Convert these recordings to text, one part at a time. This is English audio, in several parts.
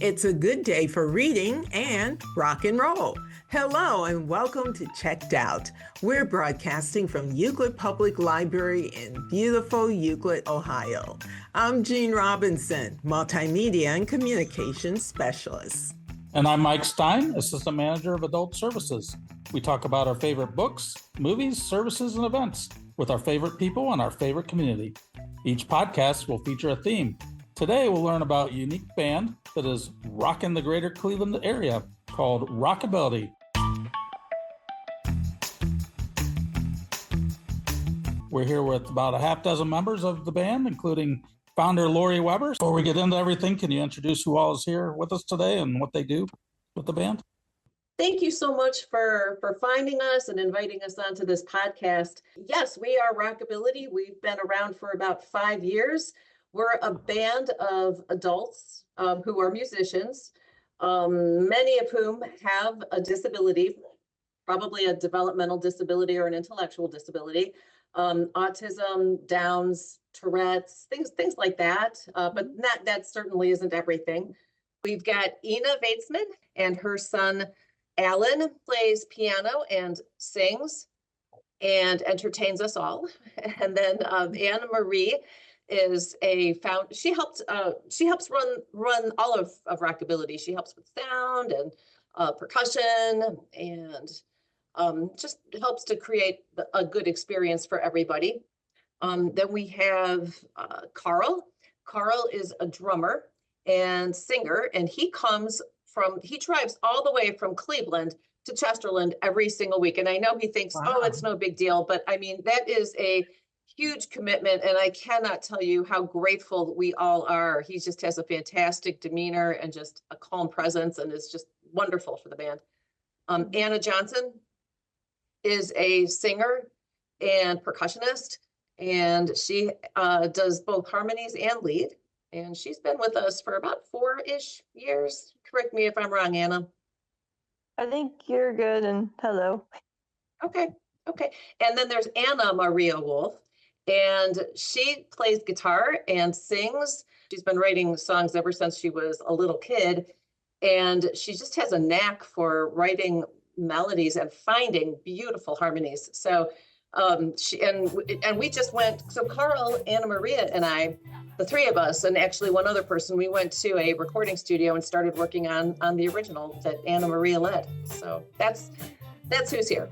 It's a good day for reading and rock and roll. Hello and welcome to Checked Out. We're broadcasting from Euclid Public Library in beautiful Euclid, Ohio. I'm Jean Robinson, Multimedia and Communications Specialist. And I'm Mike Stein, Assistant Manager of Adult Services. We talk about our favorite books, movies, services, and events with our favorite people and our favorite community. Each podcast will feature a theme. Today, we'll learn about a unique band that is rocking the greater Cleveland area called RockAbility. We're here with about a half dozen members of the band, including founder Lori Weber. Before we get into everything, can you introduce who all is here with us today and what they do with the band? Thank you so much for finding us and inviting us onto this podcast. Yes, we are RockAbility. We've been around for about 5 years. We're a band of adults who are musicians, many of whom have a disability, probably a developmental disability or an intellectual disability, autism, Downs, Tourette's, things like that. But that certainly isn't everything. We've got Ina Vatesman and her son, Alan, plays piano and sings and entertains us all. And then Anna Marie is she helps run all of RockAbility. She helps with sound and percussion and just helps to create a good experience for everybody. Then we have Carl. Carl is a drummer and singer, and he drives all the way from Cleveland to Chesterland every single week. And I know he thinks, wow, it's no big deal, but I mean, that is a huge commitment, and I cannot tell you how grateful we all are. He just has a fantastic demeanor and just a calm presence, and is just wonderful for the band. Anna Johnson is a singer and percussionist, and she does both harmonies and lead, and she's been with us for about 4-ish years. Correct me if I'm wrong, Anna. I think you're good, and hello. Okay. And then there's Anna Maria Wolf, and she plays guitar and sings. She's been writing songs ever since she was a little kid, and she just has a knack for writing melodies and finding beautiful harmonies. So we just went, so Carl, Anna Maria, and I, the three of us, and actually one other person, we went to a recording studio and started working on the original that Anna Maria led. So that's who's here.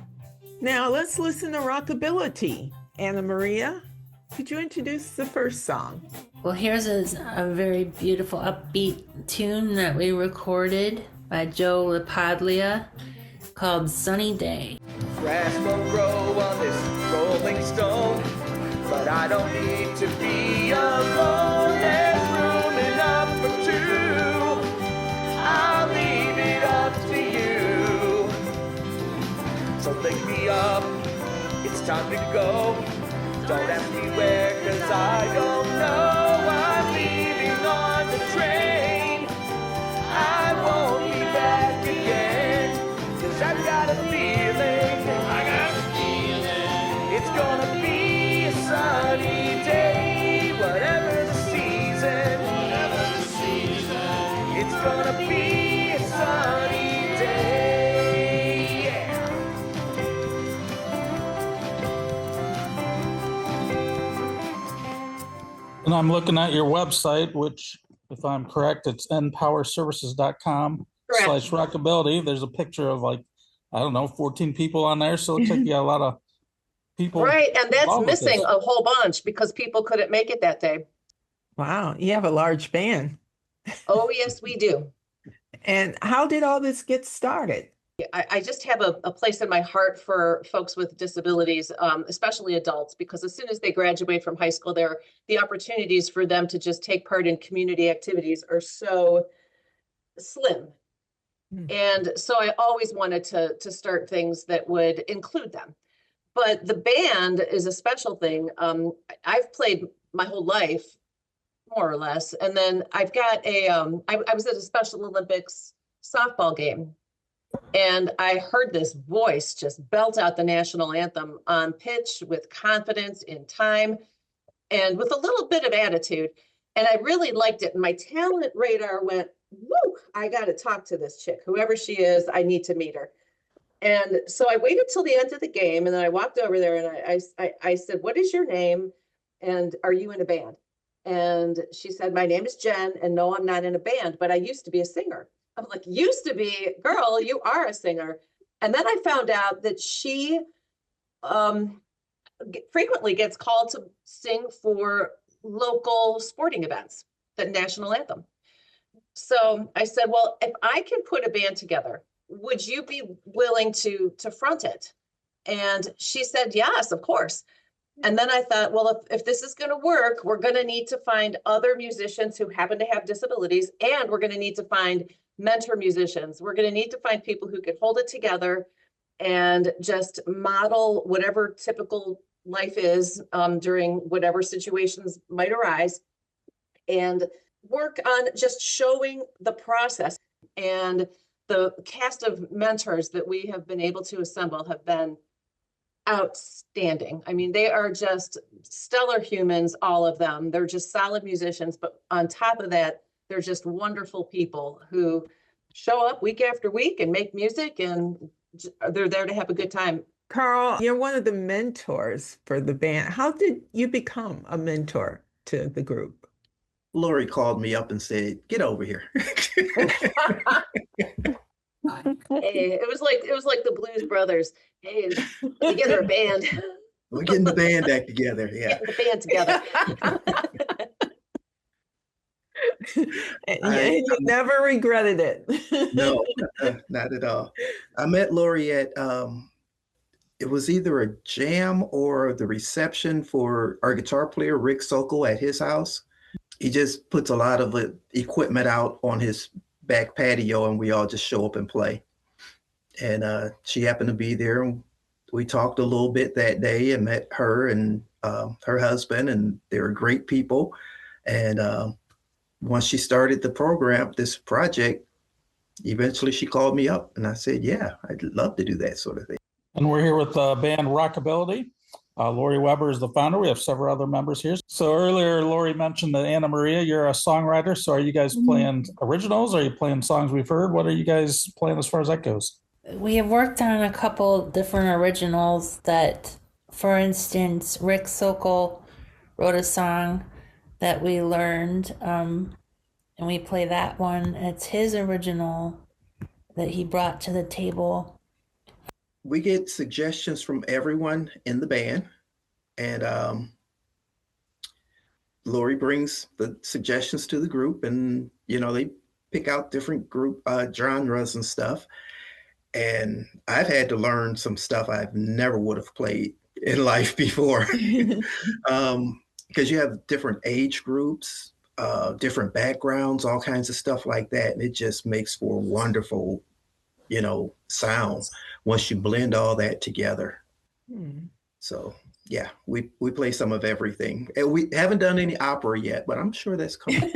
Now let's listen to RockAbility. Anna Maria, could you introduce the first song? Well, here's a very beautiful upbeat tune that we recorded by Joe LaPaglia called Sunny Day. Grass won't grow on this rolling stone, but I don't need to be alone. There's room enough for two. I'll leave it up to you. So lick me up, it's time to go. Don't ask me where, 'cause I don't know. I'm leaving on the train. I won't be back again, 'cause I've got a feeling. It's gonna be a sunny day, whatever the season. It's gonna be a sunny day, yeah. And I'm looking at your website, which, if I'm correct, it's npowerservices.com/RockAbility. There's a picture of 14 people on there. So it looks like you got a lot of people. Right, and that's missing a whole bunch because people couldn't make it that day. Wow, you have a large band. Oh, yes, we do. And how did all this get started? I just have a place in my heart for folks with disabilities, especially adults, because as soon as they graduate from high school, the opportunities for them to just take part in community activities are so slim. And so I always wanted to start things that would include them. But the band is a special thing. I've played my whole life, more or less. And then I've got I was at a Special Olympics softball game, and I heard this voice just belt out the national anthem on pitch with confidence, in time, and with a little bit of attitude. And I really liked it. And my talent radar went, woo, I got to talk to this chick, whoever she is, I need to meet her. And so I waited till the end of the game, and then I walked over there and I said, what is your name? And are you in a band? And she said, my name is Jen, and no, I'm not in a band, but I used to be a singer. I'm like, used to be? Girl, you are a singer. And then I found out that she frequently gets called to sing for local sporting events, the national anthem. So I said, well, if I can put a band together, would you be willing to front it? And she said, yes, of course. And then I thought, well, if this is going to work, we're going to need to find other musicians who happen to have disabilities, and we're going to need to find mentor musicians. We're going to need to find people who can hold it together and just model whatever typical life is during whatever situations might arise, and work on just showing the process. And the cast of mentors that we have been able to assemble have been outstanding. I mean, they are just stellar humans, all of them. They're just solid musicians, but on top of that, they're just wonderful people who show up week after week and make music, and they're there to have a good time. Carl, you're one of the mentors for the band. How did you become a mentor to the group? Lori called me up and said, "Get over here." Hey, it was like the Blues Brothers. Hey, together a band. We're getting the band back together. Yeah. Getting the band together. And you never regretted it. No, not at all. I met Lori at it was either a jam or the reception for our guitar player Rick Sokol at his house. He just puts a lot of equipment out on his back patio, and we all just show up and play. And she happened to be there, and we talked a little bit that day and met her and her husband, and they were great people. And once she started the program, this project, eventually she called me up, and I said, yeah, I'd love to do that sort of thing. And we're here with the band RockAbility. Lori Weber is the founder. We have several other members here. So earlier, Lori mentioned that Anna Maria, you're a songwriter. So are you guys playing originals? Are you playing songs we've heard? What are you guys playing as far as that goes? We have worked on a couple different originals that, for instance, Rick Sokol wrote a song that we learned, and we play that one. It's his original that he brought to the table. We get suggestions from everyone in the band, and Lori brings the suggestions to the group, and they pick out different group genres and stuff. And I've had to learn some stuff I've never would have played in life before, because you have different age groups, different backgrounds, all kinds of stuff like that, and it just makes for a wonderful, sound once you blend all that together. So yeah, we play some of everything, and we haven't done any opera yet, but I'm sure that's coming.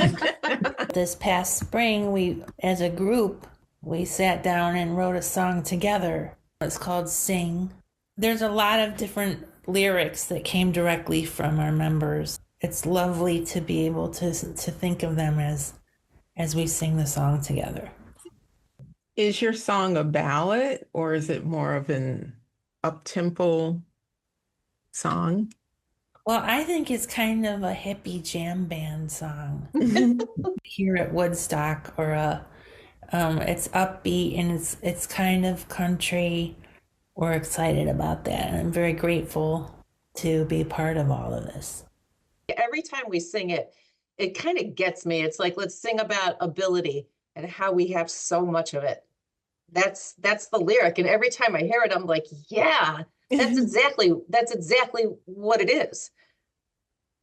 This past spring, we, as a group, we sat down and wrote a song together. It's called Sing. There's a lot of different lyrics that came directly from our members. It's lovely to be able to think of them as we sing the song together. Is your song a ballad, or is it more of an up-tempo song? Well, I think it's kind of a hippie jam band song. Here at Woodstock, or it's upbeat and it's kind of country. We're excited about that, and I'm very grateful to be part of all of this. Every time we sing it, it kind of gets me. It's like, let's sing about ability and how we have so much of it. That's the lyric. And every time I hear it, I'm like, yeah, that's exactly what it is.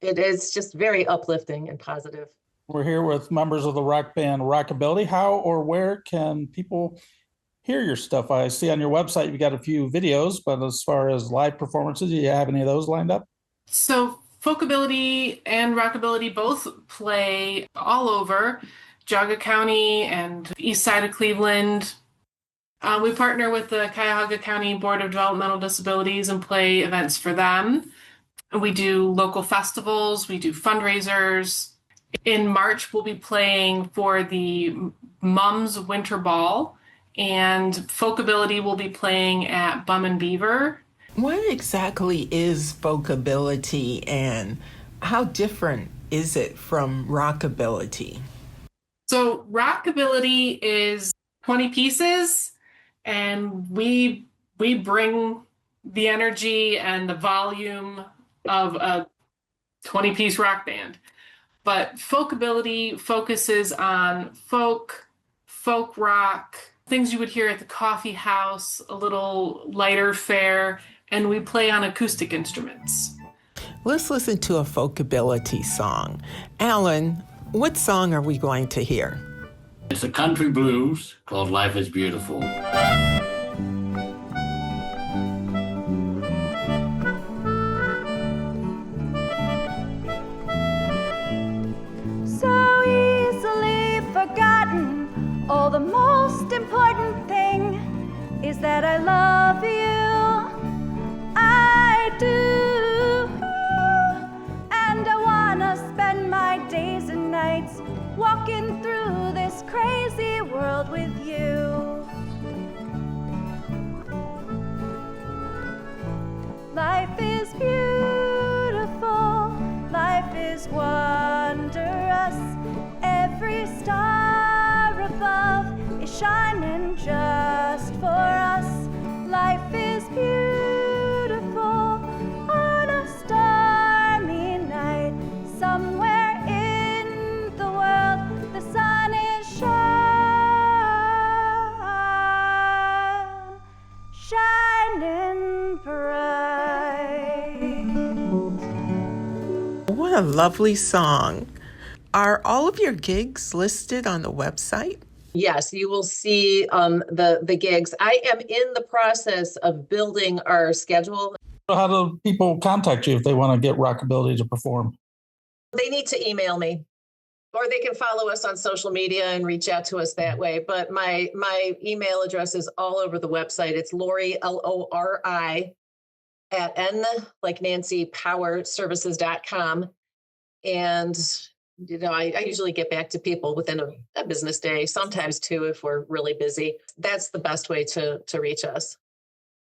It is just very uplifting and positive. We're here with members of the rock band RockAbility. How or where can people hear your stuff? I see on your website you've got a few videos, but as far as live performances, do you have any of those lined up? So Folkability and RockAbility both play all over Geauga County and east side of Cleveland. We partner with the Cuyahoga County Board of Developmental Disabilities and play events for them. We do local festivals, we do fundraisers. In March, we'll be playing for the Mum's Winter Ball, and Folkability will be playing at Bum and Beaver. What exactly is folkability and how different is it from rockability? So RockAbility is 20 pieces, and we bring the energy and the volume of a 20-piece rock band. But Folkability focuses on folk rock, things you would hear at the coffee house, a little lighter fare, and we play on acoustic instruments. Let's listen to a folkability song. Alan, what song are we going to hear? It's a country blues called Life is Beautiful. So easily forgotten. Oh, the most important thing is that I love you. I do. And I wanna spend my days and nights walking through this crazy world with you. Life is beautiful, life is wondrous. Every star above is shining just for us. Life is beautiful on a stormy night. Somewhere in the world, the sun is shining bright. What a lovely song. Are all of your gigs listed on the website? Yes, you will see the gigs. I am in the process of building our schedule. How do people contact you if they want to get RockAbility to perform? They need to email me, or they can follow us on social media and reach out to us that way. But my email address is all over the website. It's Lori, Lori, at N, like Nancy, powerservices.com. And, you know, I usually get back to people within a business day, sometimes two if we're really busy. That's the best way to reach us.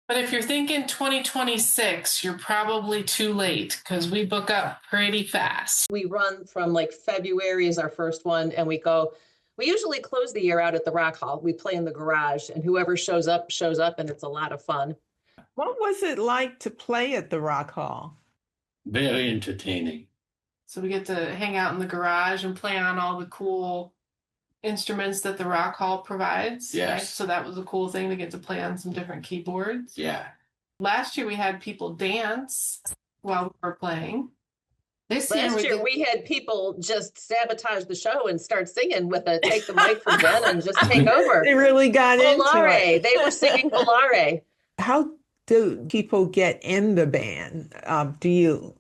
But if you're thinking 2026, you're probably too late because we book up pretty fast. We run from like February is our first one, and we usually close the year out at the Rock Hall. We play in the garage, and whoever shows up, and it's a lot of fun. What was it like to play at the Rock Hall? Very entertaining. So we get to hang out in the garage and play on all the cool instruments that the Rock Hall provides. Yes. Right? So that was a cool thing to get to play on some different keyboards. Yeah. Last year we had people dance while we were playing. This Last year we had people just sabotage the show and start singing with a take the mic from Jen and just take over. They really got into Volare. it. They were singing Volare. How do people get in the band? Do you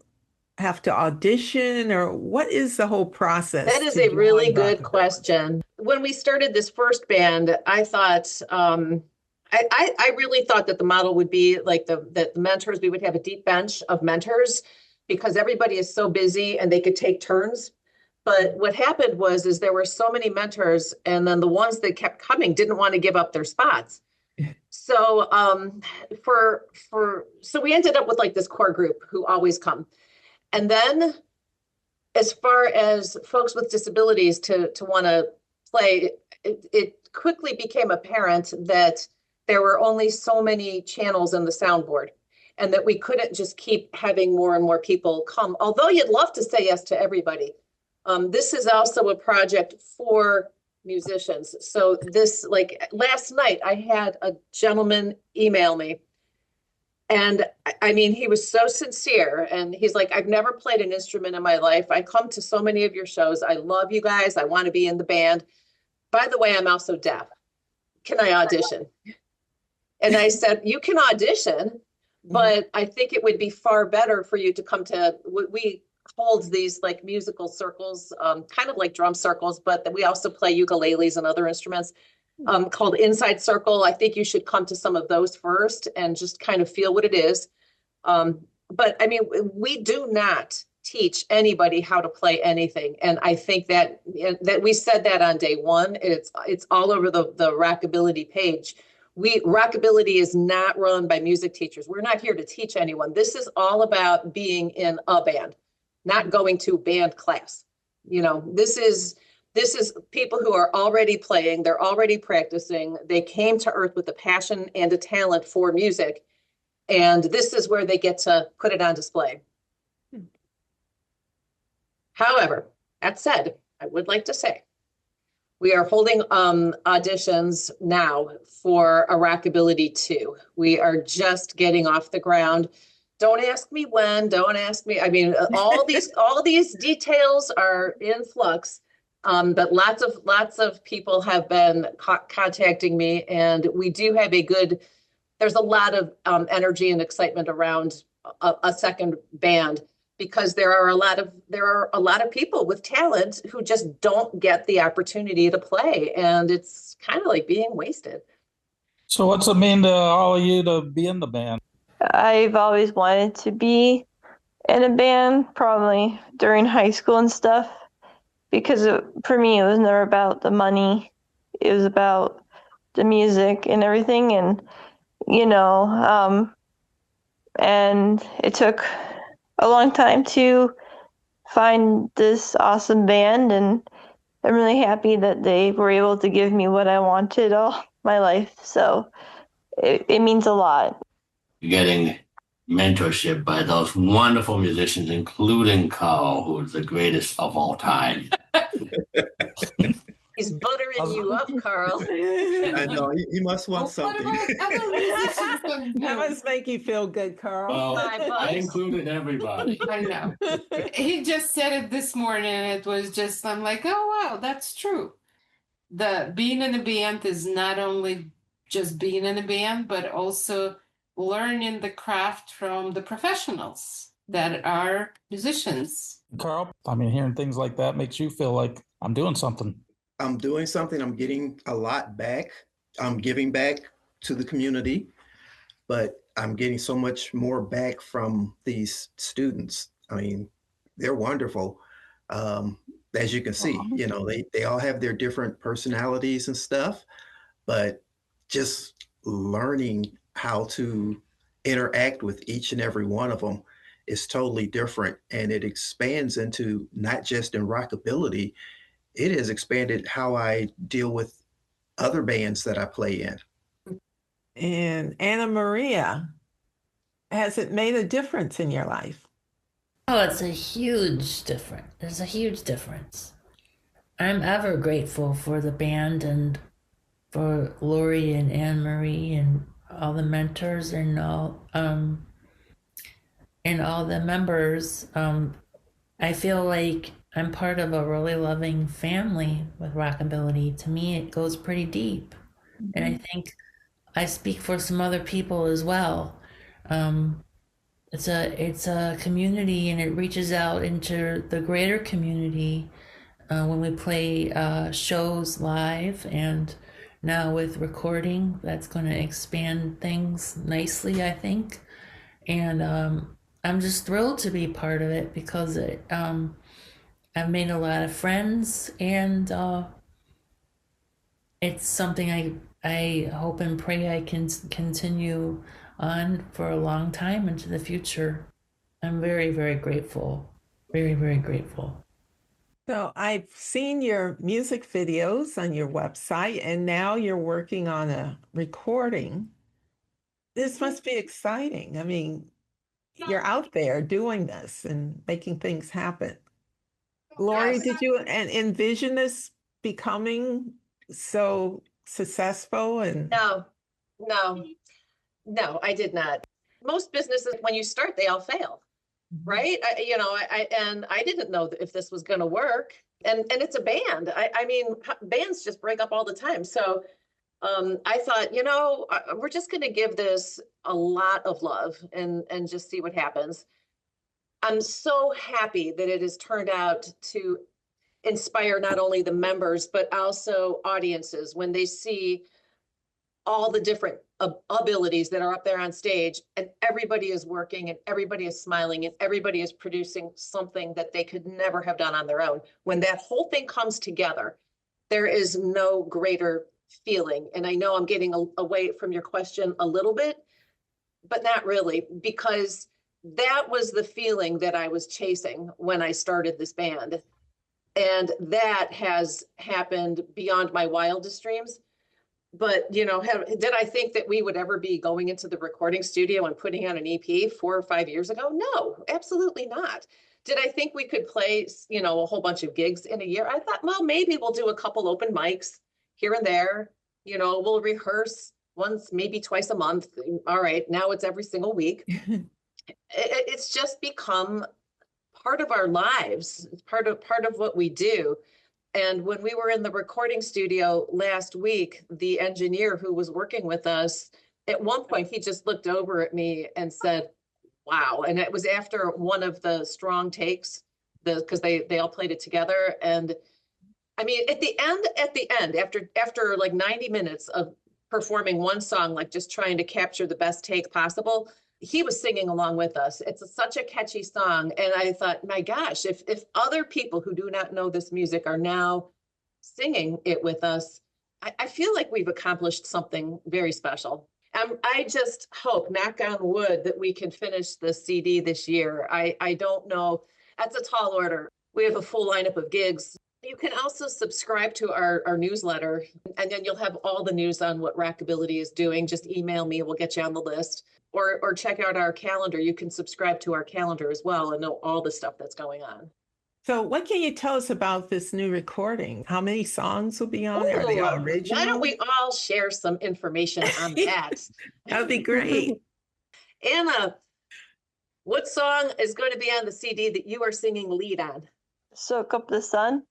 have to audition, or what is the whole process? That is a really good question. When we started this first band, I thought, I really thought that the model would be like that the mentors, we would have a deep bench of mentors because everybody is so busy and they could take turns. But what happened is there were so many mentors, and then the ones that kept coming didn't want to give up their spots. So so we ended up with like this core group who always come. And then as far as folks with disabilities to want to play, it quickly became apparent that there were only so many channels in the soundboard and that we couldn't just keep having more and more people come, although you'd love to say yes to everybody. This is also a project for musicians. So this, like last night, I had a gentleman email me. And I mean, he was so sincere, and he's like, I've never played an instrument in my life. I come to so many of your shows. I love you guys. I want to be in the band. By the way, I'm also deaf. Can I audition? And I said, you can audition, but I think it would be far better for you to come to, we hold these like musical circles, kind of like drum circles, but we also play ukuleles and other instruments. Called Inside Circle. I think you should come to some of those first and just kind of feel what it is. But I mean, we do not teach anybody how to play anything. And I think that we said that on day one. It's all over the RockAbility page. RockAbility is not run by music teachers. We're not here to teach anyone. This is all about being in a band, not going to band class. This is people who are already playing, they're already practicing. They came to Earth with a passion and a talent for music. And this is where they get to put it on display. However, that said, I would like to say we are holding auditions now for a RockAbility 2. We are just getting off the ground. Don't ask me when, don't ask me. I mean, all these details are in flux. But lots of people have been contacting me, and we do have there's a lot of energy and excitement around a second band, because there are a lot of people with talent who just don't get the opportunity to play, and it's kind of like being wasted. So what's it mean to all of you to be in the band? I've always wanted to be in a band, probably during high school and stuff, because for me, it was never about the money. It was about the music and everything. And, and it took a long time to find this awesome band. And I'm really happy that they were able to give me what I wanted all my life. So it means a lot. Getting mentorship by those wonderful musicians, including Carl, who is the greatest of all time. He's buttering you up, Carl. I know he must want something. That must make you feel good, Carl. Well, I included everybody. I know. He just said it this morning, and it was just, I'm like, oh, wow, that's true. Being in a band is not only just being in a band, but also learning the craft from the professionals that are musicians. Carl, I mean, hearing things like that makes you feel like I'm doing something. I'm doing something. I'm getting a lot back. I'm giving back to the community, but I'm getting so much more back from these students. I mean, they're wonderful. As you can see, they all have their different personalities and stuff, but just learning how to interact with each and every one of them is totally different. And it expands into not just in RockAbility, it has expanded how I deal with other bands that I play in. And Anna Maria, has it made a difference in your life? Oh, it's a huge difference. There's a huge difference. I'm ever grateful for the band and for Lori and Anne Marie and all the mentors and all the members. I feel like I'm part of a really loving family with RockAbility. To me, it goes pretty deep. Mm-hmm. And I think I speak for some other people as well. It's a community, and it reaches out into the greater community when we play shows live, and now with recording, that's going to expand things nicely, I think. And I'm just thrilled to be part of it, because I've made a lot of friends, and it's something I hope and pray I can continue on for a long time into the future. I'm very, very grateful. Very, very grateful. So I've seen your music videos on your website, and now you're working on a recording. This must be exciting. I mean, you're out there doing this and making things happen. Lori, Yes. did you envision this becoming so successful? And No, I did not. Most businesses, when you start, they all fail, right? I didn't know if this was going to work, and it's a band. I mean, bands just break up all the time. So I thought, we're just going to give this a lot of love and just see what happens. I'm so happy that it has turned out to inspire not only the members, but also audiences when they see all the different abilities that are up there on stage, and everybody is working and everybody is smiling and everybody is producing something that they could never have done on their own. When that whole thing comes together, there is no greater feeling. And I know I'm getting away from your question a little bit, but not really, because that was the feeling that I was chasing when I started this band. And that has happened beyond my wildest dreams. But, you know, did I think that we would ever be going into the recording studio and putting out an EP 4 or 5 years ago? No, absolutely not. Did I think we could play, you know, a whole bunch of gigs in a year? I thought, well, maybe we'll do a couple open mics here and there. You know, we'll rehearse once, maybe twice a month. All right, now it's every single week. It's just become part of our lives. It's part of what we do. And when we were in the recording studio last week, the engineer who was working with us, at one point, he just looked over at me and said, wow. And it was after one of the strong takes, because they all played it together. And I mean, at the end, after like 90 minutes of performing one song, like just trying to capture the best take possible, he was singing along with us. It's such a catchy song. And I thought, my gosh, if other people who do not know this music are now singing it with us, I feel like we've accomplished something very special. I just hope, knock on wood, that we can finish the CD this year. I don't know. That's a tall order. We have a full lineup of gigs. You can also subscribe to our newsletter, and then you'll have all the news on what RockAbility is doing. Just email me, we'll get you on the list. Or check out our calendar. You can subscribe to our calendar as well and know all the stuff that's going on. So what can you tell us about this new recording? How many songs will be on it? Are they all original? Why don't we all share some information on that? That'd be great. Anna, what song is going to be on the CD that you are singing lead on? Soak Up the Sun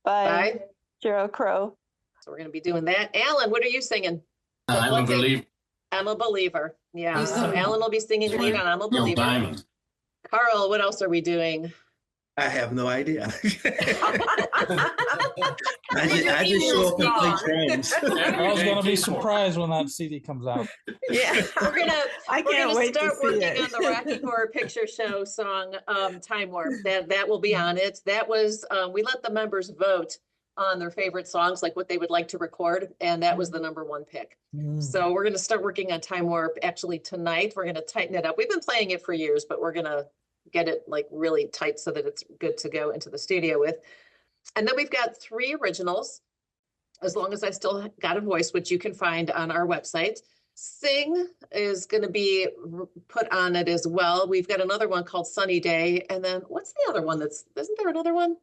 by Sheryl Crow. So we're going to be doing that. Alan, what are you singing? I'm a Believer. I'm a Believer. Yeah. So Alan will be singing lead on I'm a Believer. Diamond. Carl, what else are we doing? I have no idea. I just show up and play drums. I was going to be surprised when that CD comes out. Yeah, we're gonna wait start to see working it. on the Rocky Horror Picture Show song, Time Warp. That will be on it. That was we let the members vote on their favorite songs, like what they would like to record, and that was the #1 pick. So we're gonna start working on Time Warp actually tonight. We're gonna tighten it up. We've been playing it for years, but we're gonna get it like really tight so that it's good to go into the studio with. And then we've got 3 originals, As Long as I Still Got a Voice, which you can find on our website. Sing is going to be put on it as well. We've got another one called Sunny Day. And then what's the other one isn't there another one?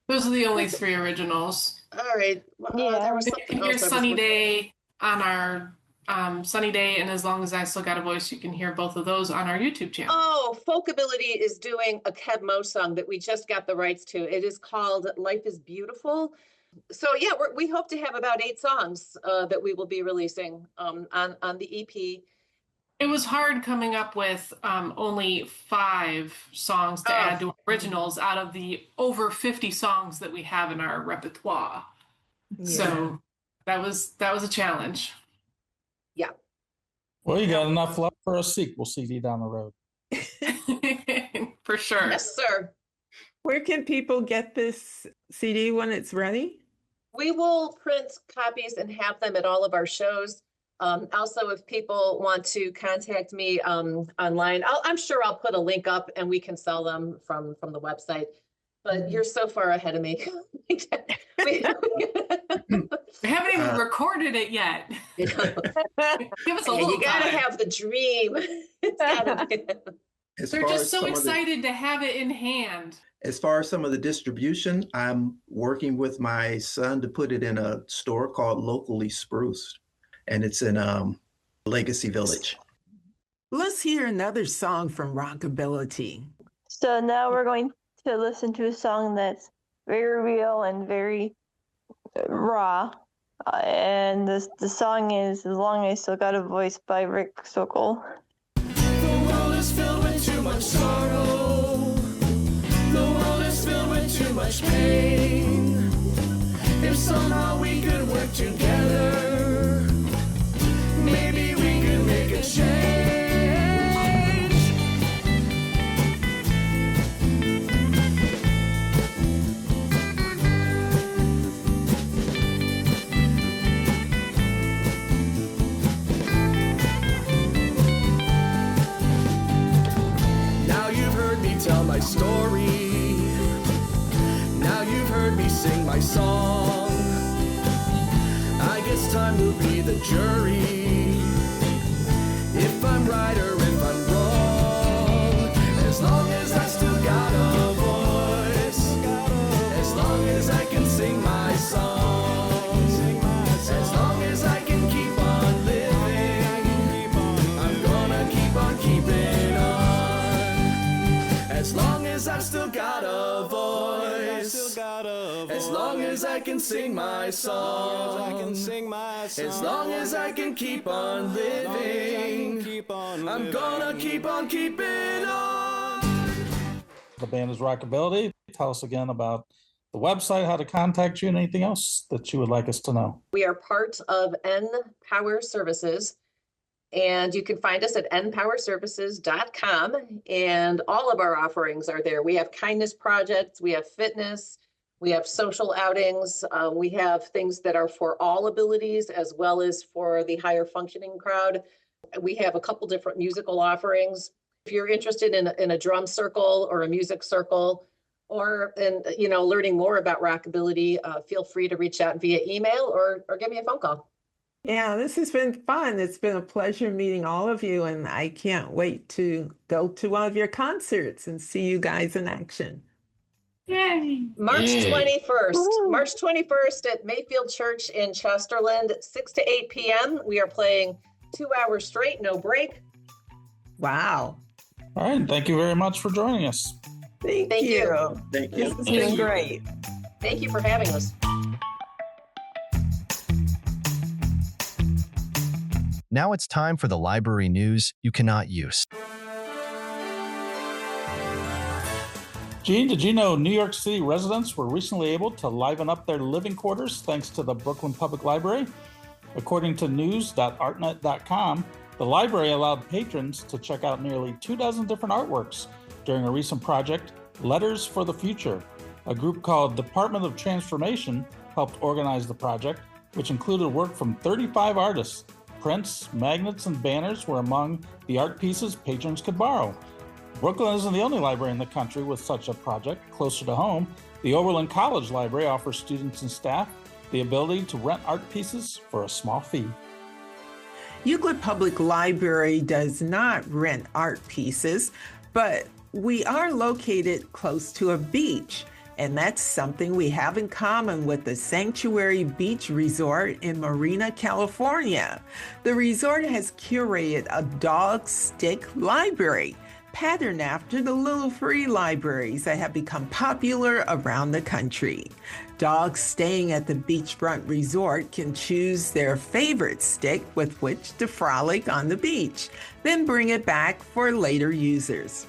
Those are the only 3 originals. All right. There was You something can hear else I was Sunny looking- Day on our Sunny Day and As Long as I Still Got a Voice. You can hear both of those on our YouTube channel. Oh, RockAbility is doing a Kev Mo song that we just got the rights to. It is called Life is Beautiful. So yeah, we hope to have about 8 songs that we will be releasing on the EP. It was hard coming up with only 5 songs to add to originals out of the over 50 songs that we have in our repertoire. Yeah. So that was a challenge. Yeah. Well, you got enough left for a sequel CD down the road. For sure. Yes, sir. Where can people get this CD when it's ready? We will print copies and have them at all of our shows. Also, if people want to contact me online, I'm sure I'll put a link up and we can sell them from the website. But you're so far ahead of me. We haven't even recorded it yet. Give us a little You gotta time. have the dream. It's gotta be. They're just so excited to have it in hand. As far as some of the distribution, I'm working with my son to put it in a store called Locally Spruced, and it's in Legacy Village. Let's hear another song from RockAbility. So now we're going to listen to a song that's very real and very raw. And the song is As Long as I Still Got a Voice by Rick Sokol. The world is filled with too much sorrow. The world is filled with too much pain. If somehow we could work together, sing my song. I guess time will be the jury, if I'm right or if I'm wrong. As long as I still got a voice, as long as I can sing my song, as long as I can keep on living, I'm gonna keep on keeping on. As long as I still got a voice, as long as I can sing my song, as long as I can keep on living, I'm gonna keep on keeping on. The band is RockAbility. Tell us again about the website, how to contact you, and anything else that you would like us to know. We are part of N Power Services, and you can find us at npowerservices.com, and all of our offerings are there. We have kindness projects, we have fitness, we have social outings, we have things that are for all abilities as well as for the higher functioning crowd. We have a couple different musical offerings. If you're interested in a drum circle or a music circle, or learning more about RockAbility, feel free to reach out via email or give me a phone call. Yeah, this has been fun. It's been a pleasure meeting all of you, and I can't wait to go to one of your concerts and see you guys in action. Yay! March Yay. 21st at Mayfield Church in Chesterland, 6 to 8 p.m. We are playing 2 hours straight, no break. Wow. All right. Thank you very much for joining us. Thank you. you. Thank This you. has been great. Thank you for having us. Now it's time for the library news you cannot use. Gene, did you know New York City residents were recently able to liven up their living quarters thanks to the Brooklyn Public Library? According to news.artnet.com, the library allowed patrons to check out nearly 24 different artworks during a recent project, Letters for the Future. A group called Department of Transformation helped organize the project, which included work from 35 artists. Prints, magnets, and banners were among the art pieces patrons could borrow. Brooklyn isn't the only library in the country with such a project. Closer to home, the Oberlin College Library offers students and staff the ability to rent art pieces for a small fee. Euclid Public Library does not rent art pieces, but we are located close to a beach, and that's something we have in common with the Sanctuary Beach Resort in Marina, California. The resort has curated a dog stick library, patterned after the little free libraries that have become popular around the country. Dogs staying at the beachfront resort can choose their favorite stick with which to frolic on the beach, then bring it back for later users.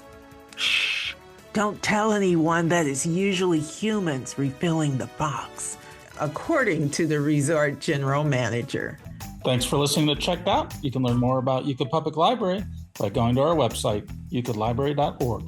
Shh, don't tell anyone that it's usually humans refilling the box, according to the resort general manager. Thanks for listening to Checked Out. You can learn more about Euclid Public Library by going to our website, euclidlibrary.org.